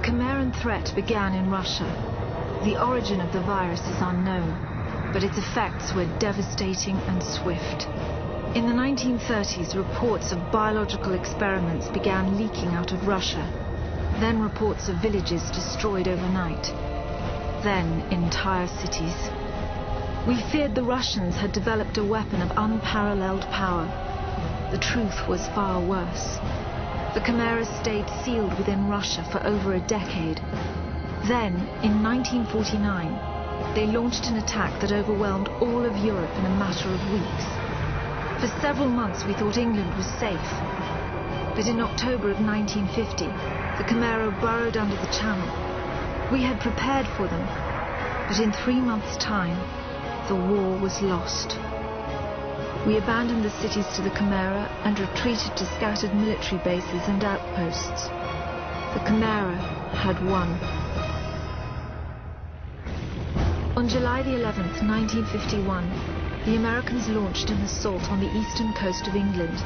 Chimeran threat began in Russia. The origin of the virus is unknown, but its effects were devastating and swift. In the 1930s, reports of biological experiments began leaking out of Russia. Then reports of villages destroyed overnight. Then entire cities. We feared the Russians had developed a weapon of unparalleled power. The truth was far worse. The chimeras stayed sealed within Russia for over a decade. Then, in 1949, they launched an attack that overwhelmed all of Europe in a matter of weeks. For several months we thought England was safe. But in October of 1950, the Chimera burrowed under the Channel. We had prepared for them, but in 3 months' time, the war was lost. We abandoned the cities to the Chimera and retreated to scattered military bases and outposts. The Chimera had won. On July the 11th, 1951, the Americans launched an assault on the eastern coast of England.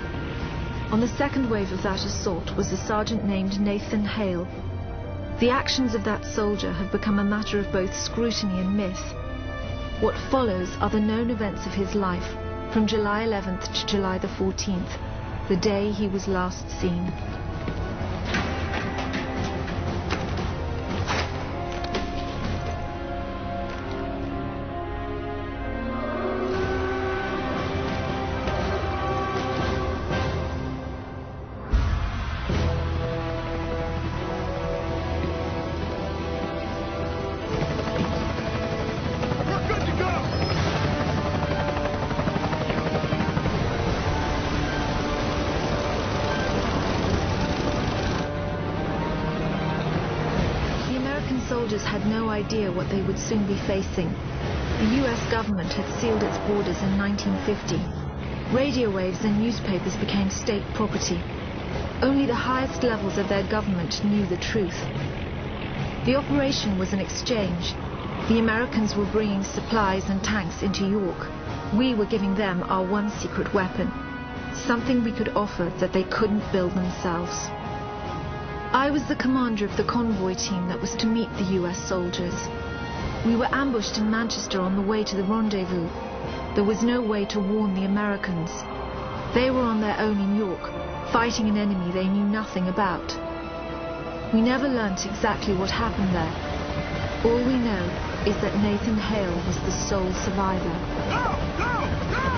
On the second wave of that assault was a sergeant named Nathan Hale. The actions of that soldier have become a matter of both scrutiny and myth. What follows are the known events of his life from July 11th to July the 14th, the day he was last seen. Soldiers had no idea what they would soon be facing. The US government had sealed its borders in 1950. Radio waves and newspapers became state property. Only the highest levels of their government knew the truth. The operation was an exchange. The Americans were bringing supplies and tanks into York. We were giving them our one secret weapon, something we could offer that they couldn't build themselves. I was the commander of the convoy team that was to meet the US soldiers. We were ambushed in Manchester on the way to the rendezvous. There was no way to warn the Americans. They were on their own in York, fighting an enemy they knew nothing about. We never learnt exactly what happened there. All we know is that Nathan Hale was the sole survivor. Go! Go! Go!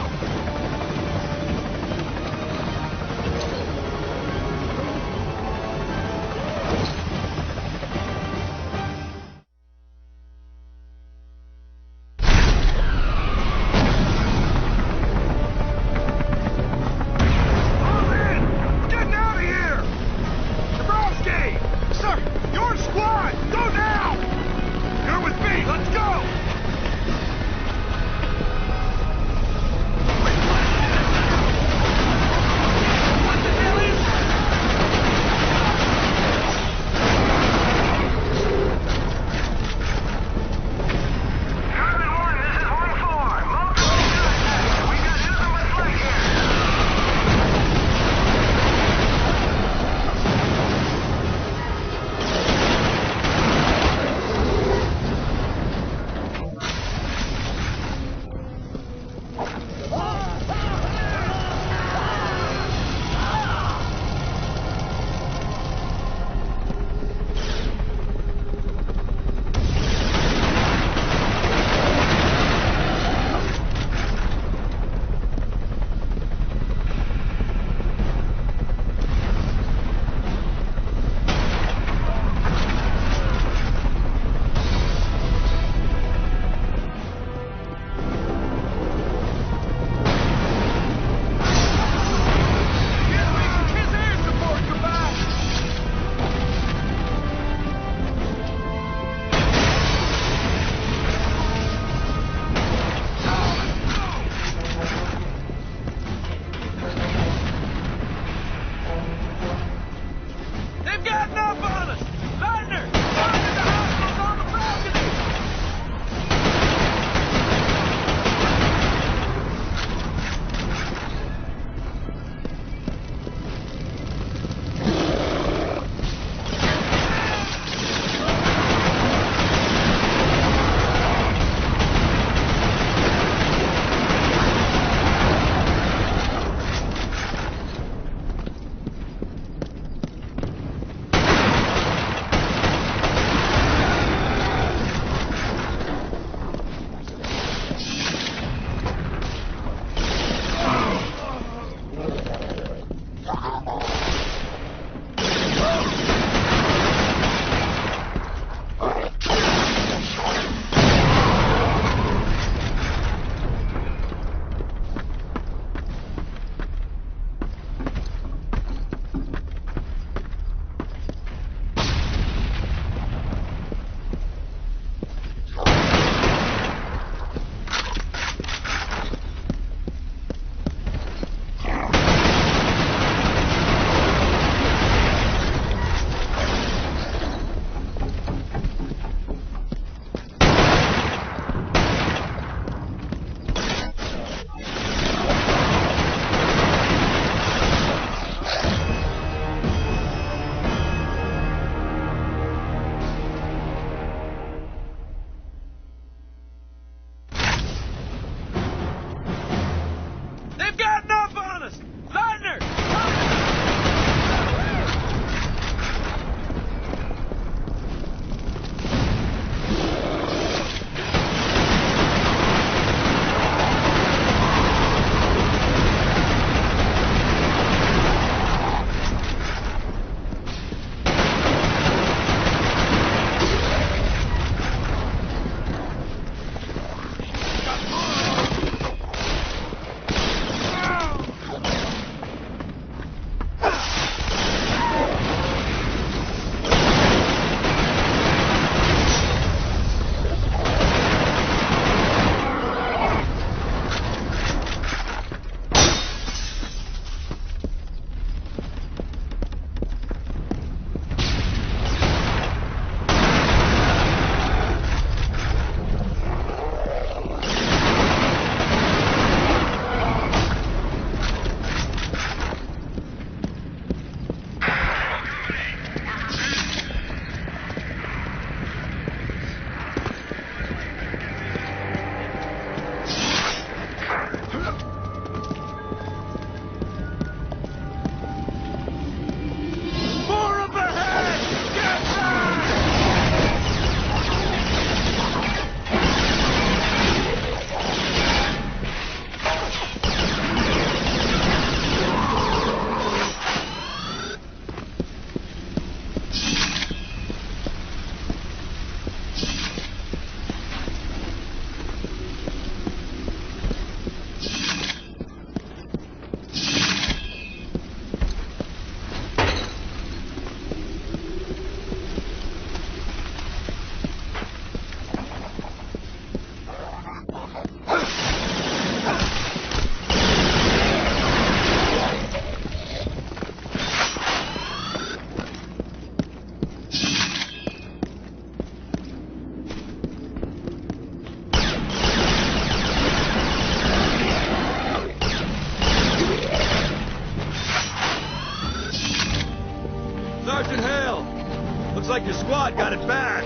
Looks like your squad got it bad.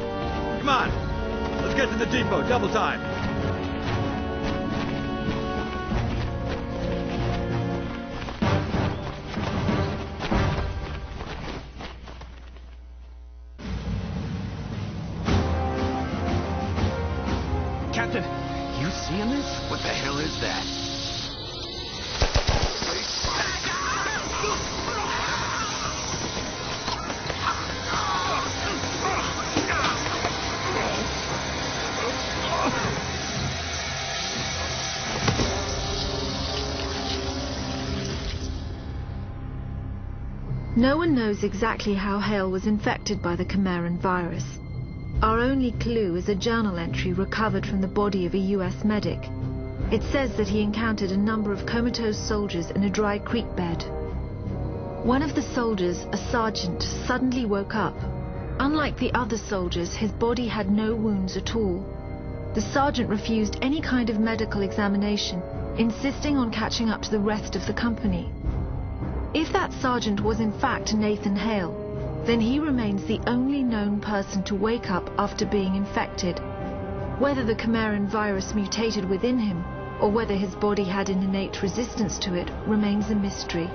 Come on, let's get to the depot, double time. Captain, you seeing this? What the hell is that? No one knows exactly how Hale was infected by the Chimeran virus. Our only clue is a journal entry recovered from the body of a US medic. It says that he encountered a number of comatose soldiers in a dry creek bed. One of the soldiers, a sergeant, suddenly woke up. Unlike the other soldiers, his body had no wounds at all. The sergeant refused any kind of medical examination, insisting on catching up to the rest of the company. If that sergeant was in fact Nathan Hale, then he remains the only known person to wake up after being infected. Whether the Chimeran virus mutated within him, or whether his body had an innate resistance to it, remains a mystery.